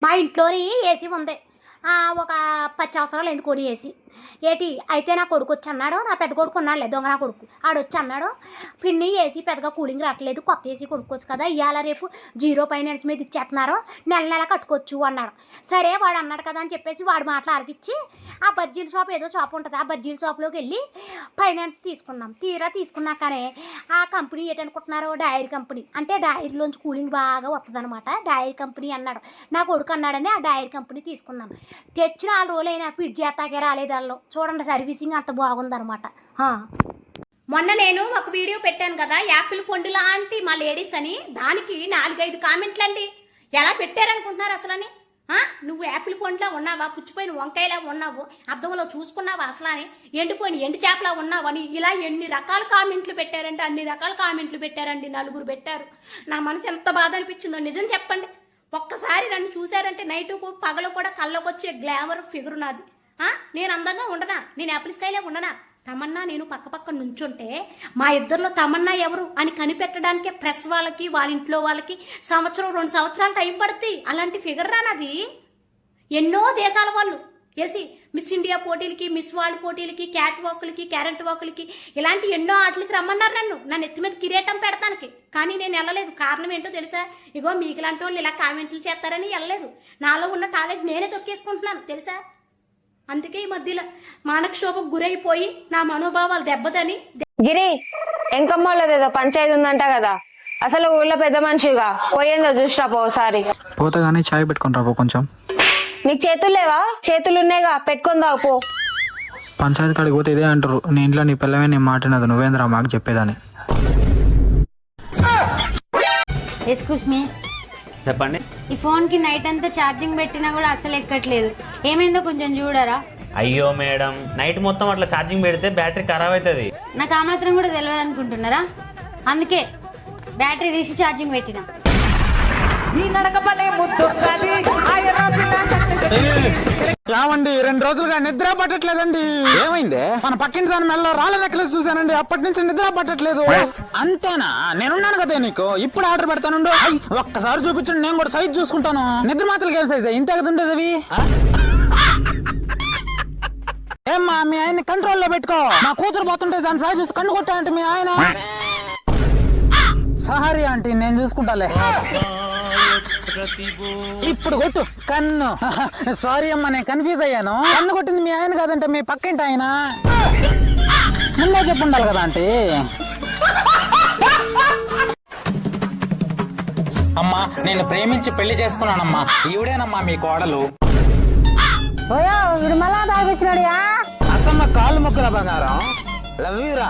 మా ఇంట్లోని ఏసీ ఉంది. ఒక 10 సంవత్సరాలు అయింది కొని ఏసీ. ఏటి అయితే నా కొడుకు వచ్చి అన్నాడు, నా పెద్ద కొడుకు ఉన్నాడులే దొంగ నా కొడుకు, ఆడొచ్చి అన్నాడు, పిన్ని ఏసీ పెద్దగా కూలింగ్ రావట్లేదు, కొత్త ఏసీ కొనుక్కోవచ్చు కదా, ఇవాళ రేపు 0 ఫైనాన్స్ మీద ఇచ్చేస్తున్నారు, నెల నెల కట్టుకోవచ్చు అన్నాడు. సరే వాడు అన్నాడు కదా అని చెప్పేసి వాడి మాటలు ఆలకిచ్చి ఆ బజ్జీల షాప్ ఏదో షాప్ ఉంటుంది, ఆ బజ్జీల షాప్లోకి వెళ్ళి ఫైనాన్స్ తీసుకున్నాం. తీరా తీసుకున్నాకనే ఆ కంపెనీ ఏంటనుకుంటున్నారు, డైరీ కంపెనీ. అంటే డైరీలోంచి కూలింగ్ బాగా వస్తుంది అనమాట, డైరీ కంపెనీ అన్నాడు. నా కొడుకు అన్నాడని ఆ డైరీ కంపెనీ తీసుకున్నాం. తెచ్చిన 4 రోజులైనా ఫిట్ చేస్తాకే రాలేదు వాళ్ళు. చూడండి సర్వీసింగ్ అంత బాగుందనమాట. మొన్న నేను ఒక వీడియో పెట్టాను కదా, యాపిల్ పండు లాంటి మా లేడీస్ అని, దానికి 4-5 కామెంట్లు అండి. ఎలా పెట్టారనుకుంటున్నారు అసలని? నువ్వు యాపిల్ పండులా ఉన్నావా, పుచ్చిపోయిన వంకాయలా ఉన్నావు, అద్దంలో చూసుకున్నావా అసలని, ఎండిపోయిన ఎండు చేపలా ఉన్నావని, ఇలా ఎన్ని రకాల కామెంట్లు పెట్టారంటే అన్ని రకాల కామెంట్లు పెట్టారండి. 4 పెట్టారు. నా మనసు ఎంత బాధ అనిపించిందో నిజం చెప్పండి. ఒక్కసారి నన్ను చూశారంటే నైట్ పగలు కూడా కళ్ళకు వచ్చే గ్లామర్ ఫిగర్ నాది. నేను అందంగా ఉండనా, నేను యాపిల్ స్కైలే ఉండనా? తమన్నా నేను పక్క నుంచుంటే మా ఇద్దరిలో తమన్నా ఎవరు అని కనిపెట్టడానికే ప్రెస్ వాళ్ళకి వాళ్ళ ఇంట్లో వాళ్ళకి 1-2 సంవత్సరాలు టైం పడుతుంది. అలాంటి ఫిగర్ రానది. ఎన్నో దేశాల వాళ్ళు వేసి మిస్ ఇండియా పోటీలకి, మిస్ వరల్డ్ పోటీలకి, క్యాట్ వాకులకి, క్యారెంట్ వాకులకి, ఇలాంటి ఎన్నో ఆటలకి రమ్మన్నారు నన్ను ఎత్తి మీద కిరీటం పెడతానికి. కానీ నేను వెళ్ళలేదు. కారణం ఏంటో తెలుసా? ఇగో మీకులాంటి వాళ్ళు ఇలా కామెంట్లు చేస్తారని వెళ్ళలేదు. నాలో ఉన్న టాలెంట్ నేనే తొక్కేసుకుంటున్నాను తెలుసా? అందుకే ఈ మధ్యలో మానక్షోభకు గురైపోయి నా మనోభావాలు దెబ్బతని. గిరి ఎంకమ్మోళ్ళదేదో పంచాయతీ ఉందంట కదా, అసలు ఊళ్ళో పెద్ద మనిషిగా పోయేందో చూసిరా పోసారి. పోతే గానీ చాయ్ పెట్టుకుని రాబో కొంచెం. నీకు చేతులు లేవా? చేతులున్నాయిగా, పెట్టుకొని తాగు పో. పంచాయతీ కాడికి పోతే ఇదే అంటారు, నీ ఇంట్లో నీ పిల్లమే నేను మాట్లాడినది, నువ్వేంద్రా మాకు చెప్పేదాన్ని. ఎక్స్క్యూజ్ మీ, చెప్పండి. ఈ ఫోన్ కి నైట్ అంతా ఛార్జింగ్ పెట్టినా కూడా అసలు ఎక్కట్లేదు, ఏమైందో కొంచెం చూడరా? అయ్యో మేడం, నైట్ మొత్తం అట్లా ఛార్జింగ్ పెడితే బ్యాటరీ ఖరాబ్ అవుతుంది. నాకు ఆ మాత్రం కూడా తెలియదు అనుకుంటున్నారా? అందుకే బ్యాటరీ తీసి ఛార్జింగ్ పెట్టినా. కావండి 2 రోజులుగా నిద్ర పట్టట్లేదండి. ఏమైంది? మన పక్కింటి దాని మెల్ల రాళ్ళ నెక్లెస్ చూసానండి, అప్పటి నుంచి నిద్ర పట్టట్లేదు. అంతేనా? నేనున్నాను కదా నీకు, ఇప్పుడు ఆర్డర్ పెడతాను. ఒక్కసారి చూపించండి, నేను కూడా సైజ్ చూసుకుంటాను. నిద్ర మాత్రలు ఏ సైజ్? ఇంతే కదా ఉండేది అవి. ఏమ్మా మీ ఆయన కంట్రోల్లో పెట్టుకో, నా కూతురు పోతుంటే దాని సైజ్ చూసి కన్ను కొట్టాలంటే మీ ఆయన. సహారీ ఆంటీ, నేను చూసుకుంటాలే. ఇప్పుడు కొట్టు కన్ను. సారీ అమ్మా, నేను కన్ఫ్యూజ్ అయ్యాను. కన్ను కొట్టింది మీ ఆయన కాదంటే మీ పక్కింటి ఆయన. ముందే చెప్పుండాలి కదా ఆంటీ. అమ్మా, నేను ప్రేమించి పెళ్లి చేసుకున్నానమ్మా, ఈవిడేనమ్మా మీ కోడలు. మళ్ళా తాగిచ్చినాడు. అత్తమ్మ కాళ్ళు మొక్కల బంగారం, లవ్ యూ రా.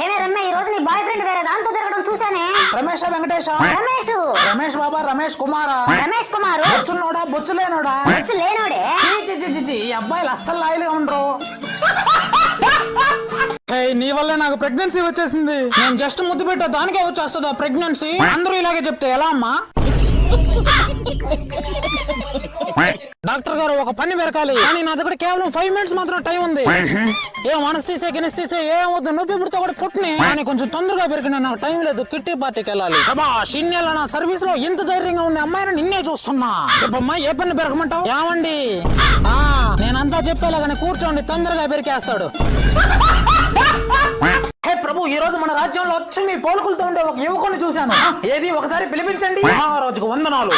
ఏమే రమ్య, ఈ రోజు నీ బాయ్ ఫ్రెండ్ వేరే దాంతో తిరగడం చూసానే. రమేష్ వెంకటేష్, రమేష్ బాబా, రమేష్ కుమారా, రమేష్ కుమారు. బొచ్చున్నోడా బొచ్చులేనోడా? లేనోడే. ఈ అబ్బాయిలు అస్సలు లాయలుగా ఉండరు. నీ వల్లే నాకు ప్రెగ్నెన్సీ వచ్చేసింది. నేను జస్ట్ ముద్దు పెట్టా దానికే వచ్చేస్తుందా ప్రెగ్నెన్సీ? అందరూ ఇలాగే చెప్తే ఎలా అమ్మా? డాక్టర్ గారు ఒక పని పెరకాలి, కానీ నా దగ్గర కేవలం 5 మినిట్స్ మాత్రం టైం ఉంది. ఏం మనస్తీసే గినిస్తీసే ఏం వద్దు, నొప్పి పుడితే కూడా పుట్టిని, కానీ కొంచెం తొందరగా పెరిగిన నాకు టైం లేదు, కిట్టి పార్టీకి వెళ్ళాలి. శభాష్, ఇన్నేళ్ళ నా సర్వీస్ లో ఇంత ధైర్యంగా ఉన్న అమ్మాయిని నిన్నే చూస్తున్నా. చెప్పమ్మా, ఏ పని పెరగమంటావు? ఏమండి, నేనంతా చెప్పేలాగానే కూర్చోండి, తొందరగా పెరికేస్తాడు. హే ప్రభు, ఈ రోజు మన రాజ్యంలో లక్ష్మి పోలుకులతో ఉండే ఒక యువకుని చూశాను. ఏది ఒకసారి పిలిపించండి. మహారాజుకు వందనాలు.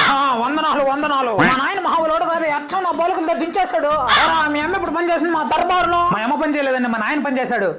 వందనాలు. మా నాయన మహాబలోడు కాదు, అచ్చం నా పోలుకులతో దించేశాడు. మీ అమ్మ ఇప్పుడు పని చేసింది మా దర్బారులో. మా అమ్మ పని చేయలేదండి, మా నాయన పని చేశాడు.